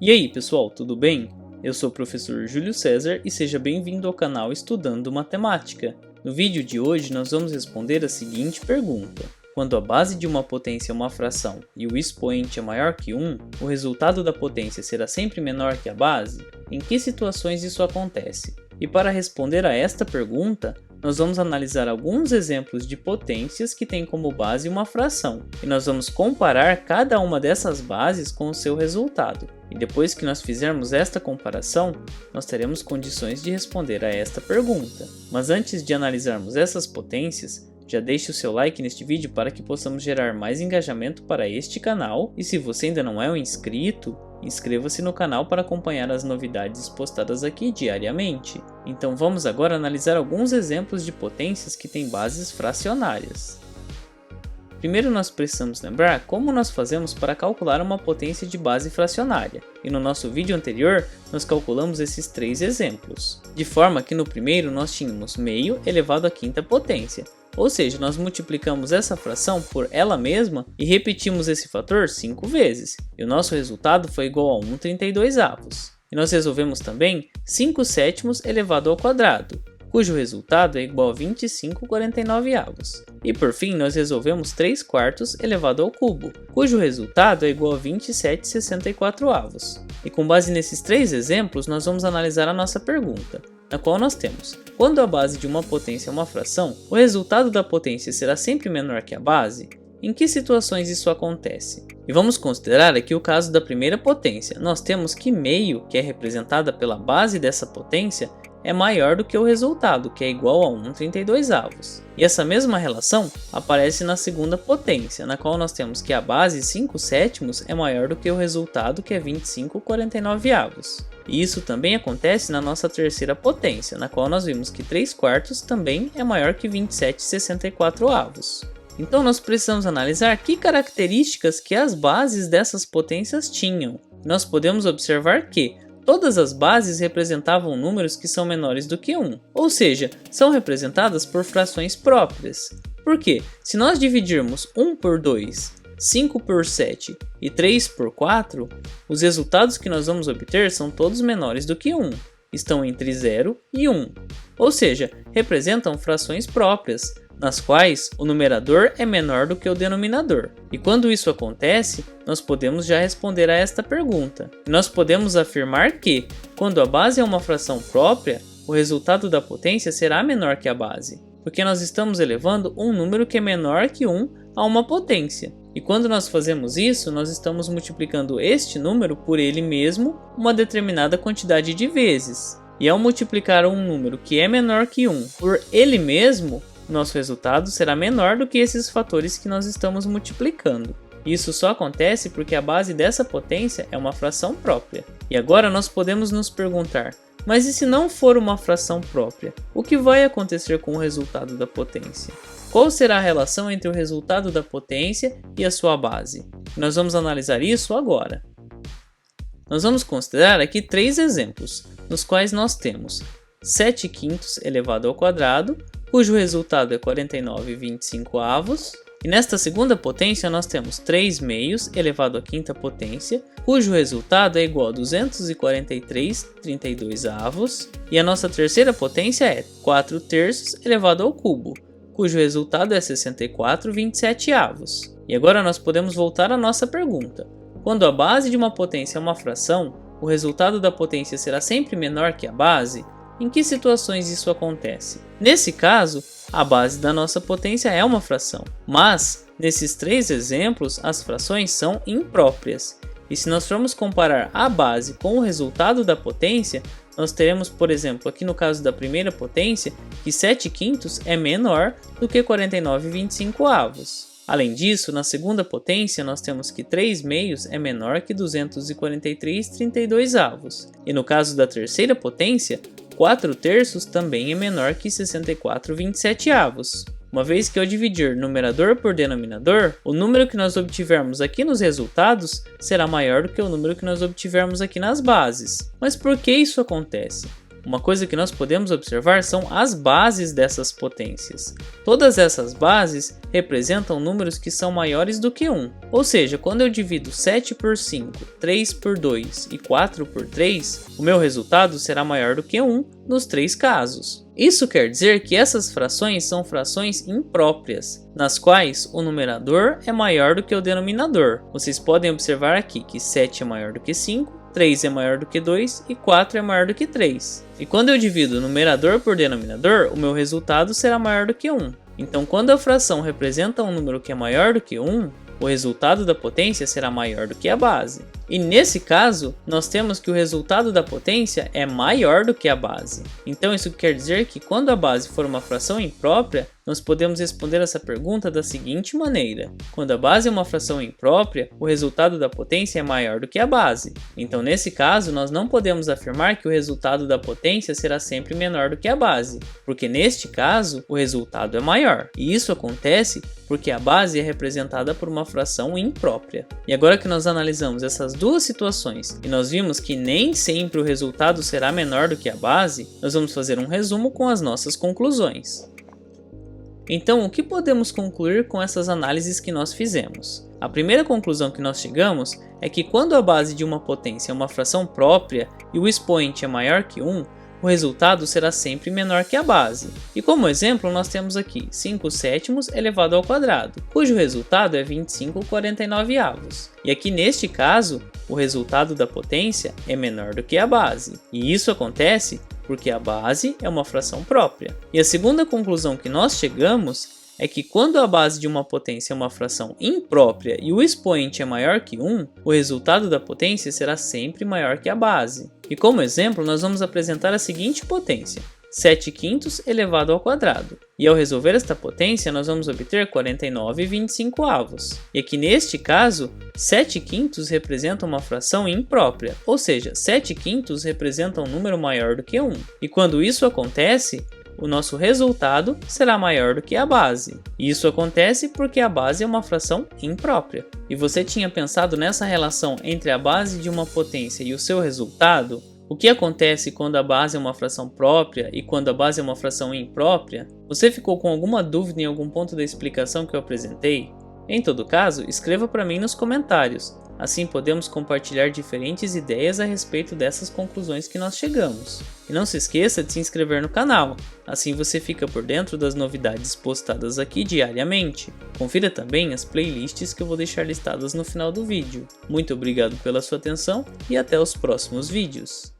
E aí pessoal, tudo bem? Eu sou o professor Júlio César e seja bem-vindo ao canal Estudando Matemática. No vídeo de hoje nós vamos responder a seguinte pergunta. Quando a base de uma potência é uma fração e o expoente é maior que 1, o resultado da potência será sempre menor que a base? Em que situações isso acontece? E para responder a esta pergunta, nós vamos analisar alguns exemplos de potências que têm como base uma fração, e nós vamos comparar cada uma dessas bases com o seu resultado. E depois que nós fizermos esta comparação, nós teremos condições de responder a esta pergunta. Mas antes de analisarmos essas potências, já deixe o seu like neste vídeo para que possamos gerar mais engajamento para este canal, e se você ainda não é um inscrito, inscreva-se no canal para acompanhar as novidades postadas aqui diariamente. Então vamos agora analisar alguns exemplos de potências que têm bases fracionárias. Primeiro nós precisamos lembrar como nós fazemos para calcular uma potência de base fracionária, e no nosso vídeo anterior nós calculamos esses três exemplos. De forma que no primeiro nós tínhamos meio elevado à quinta potência, ou seja, nós multiplicamos essa fração por ela mesma e repetimos esse fator 5 vezes, e o nosso resultado foi igual a 1/32. E nós resolvemos também 5 sétimos elevado ao quadrado, cujo resultado é igual a 25/49. E por fim, nós resolvemos 3 quartos elevado ao cubo, cujo resultado é igual a 27/64. E com base nesses três exemplos, nós vamos analisar a nossa pergunta, na qual nós temos: quando a base de uma potência é uma fração, o resultado da potência será sempre menor que a base? Em que situações isso acontece? E vamos considerar aqui o caso da primeira potência. Nós temos que meio, que é representada pela base dessa potência, é maior do que o resultado, que é igual a 1/32. E essa mesma relação aparece na segunda potência, na qual nós temos que a base 5 sétimos é maior do que o resultado, que é 25/49. E isso também acontece na nossa terceira potência, na qual nós vimos que 3 quartos também é maior que 27/64. Então nós precisamos analisar que características que as bases dessas potências tinham. Nós podemos observar que todas as bases representavam números que são menores do que 1, ou seja, são representadas por frações próprias. Por quê? Se nós dividirmos 1 por 2, 5 por 7 e 3 por 4, os resultados que nós vamos obter são todos menores do que 1, estão entre 0 e 1, ou seja, representam frações próprias, nas quais o numerador é menor do que o denominador. E quando isso acontece, nós podemos já responder a esta pergunta. Nós podemos afirmar que, quando a base é uma fração própria, o resultado da potência será menor que a base, porque nós estamos elevando um número que é menor que 1 a uma potência. E quando nós fazemos isso, nós estamos multiplicando este número por ele mesmo uma determinada quantidade de vezes. E ao multiplicar um número que é menor que 1 por ele mesmo, nosso resultado será menor do que esses fatores que nós estamos multiplicando. Isso só acontece porque a base dessa potência é uma fração própria. E agora nós podemos nos perguntar: mas e se não for uma fração própria? O que vai acontecer com o resultado da potência? Qual será a relação entre o resultado da potência e a sua base? Nós vamos analisar isso agora. Nós vamos considerar aqui três exemplos, nos quais nós temos 7 quintos elevado ao quadrado, cujo resultado é 49/25. E nesta segunda potência nós temos 3 meios elevado à quinta potência, cujo resultado é igual a 243/32. E a nossa terceira potência é 4 terços elevado ao cubo, cujo resultado é 64/27. E agora nós podemos voltar à nossa pergunta. Quando a base de uma potência é uma fração, o resultado da potência será sempre menor que a base? Em que situações isso acontece? Nesse caso, a base da nossa potência é uma fração, mas nesses três exemplos as frações são impróprias. E se nós formos comparar a base com o resultado da potência, nós teremos, por exemplo, aqui no caso da primeira potência, que 7 quintos é menor do que 49/25. Além disso, na segunda potência nós temos que 3 meios é menor que 243/32. E no caso da terceira potência, 4 terços também é menor que 64/27. Uma vez que ao dividir numerador por denominador, o número que nós obtivermos aqui nos resultados será maior do que o número que nós obtivermos aqui nas bases. Mas por que isso acontece? uma coisa que nós podemos observar são as bases dessas potências. Todas essas bases representam números que são maiores do que 1. Ou seja, quando eu divido 7 por 5, 3 por 2 e 4 por 3, o meu resultado será maior do que 1 nos 3 casos. Isso quer dizer que essas frações são frações impróprias, nas quais o numerador é maior do que o denominador. Vocês podem observar aqui que 7 é maior do que 5, 3 é maior do que 2 e 4 é maior do que 3. E quando eu divido numerador por denominador, o meu resultado será maior do que 1. Então, quando a fração representa um número que é maior do que 1, o resultado da potência será maior do que a base. E nesse caso, nós temos que o resultado da potência é maior do que a base. Então isso quer dizer que quando a base for uma fração imprópria, nós podemos responder essa pergunta da seguinte maneira: quando a base é uma fração imprópria, o resultado da potência é maior do que a base. Então nesse caso, nós não podemos afirmar que o resultado da potência será sempre menor do que a base, porque neste caso, o resultado é maior. E isso acontece porque a base é representada por uma fração imprópria. E agora que nós analisamos essas duas situações e nós vimos que nem sempre o resultado será menor do que a base, nós vamos fazer um resumo com as nossas conclusões. Então, o que podemos concluir com essas análises que nós fizemos? A primeira conclusão que nós chegamos é que quando a base de uma potência é uma fração própria e o expoente é maior que 1, o resultado será sempre menor que a base. E como exemplo, nós temos aqui 5 sétimos elevado ao quadrado, cujo resultado é 25/49. E aqui neste caso, o resultado da potência é menor do que a base. E isso acontece porque a base é uma fração própria. E a segunda conclusão que nós chegamos é que quando a base de uma potência é uma fração imprópria e o expoente é maior que 1, o resultado da potência será sempre maior que a base. E como exemplo, nós vamos apresentar a seguinte potência: 7/5 elevado ao quadrado. E ao resolver esta potência, nós vamos obter 49/25. E aqui neste caso, 7/5 representa uma fração imprópria, ou seja, 7/5 representa um número maior do que 1. E quando isso acontece, o nosso resultado será maior do que a base. E isso acontece porque a base é uma fração imprópria. E você tinha pensado nessa relação entre a base de uma potência e o seu resultado? O que acontece quando a base é uma fração própria e quando a base é uma fração imprópria? Você ficou com alguma dúvida em algum ponto da explicação que eu apresentei? Em todo caso, escreva para mim nos comentários. Assim podemos compartilhar diferentes ideias a respeito dessas conclusões que nós chegamos. E não se esqueça de se inscrever no canal, assim você fica por dentro das novidades postadas aqui diariamente. Confira também as playlists que eu vou deixar listadas no final do vídeo. Muito obrigado pela sua atenção e até os próximos vídeos.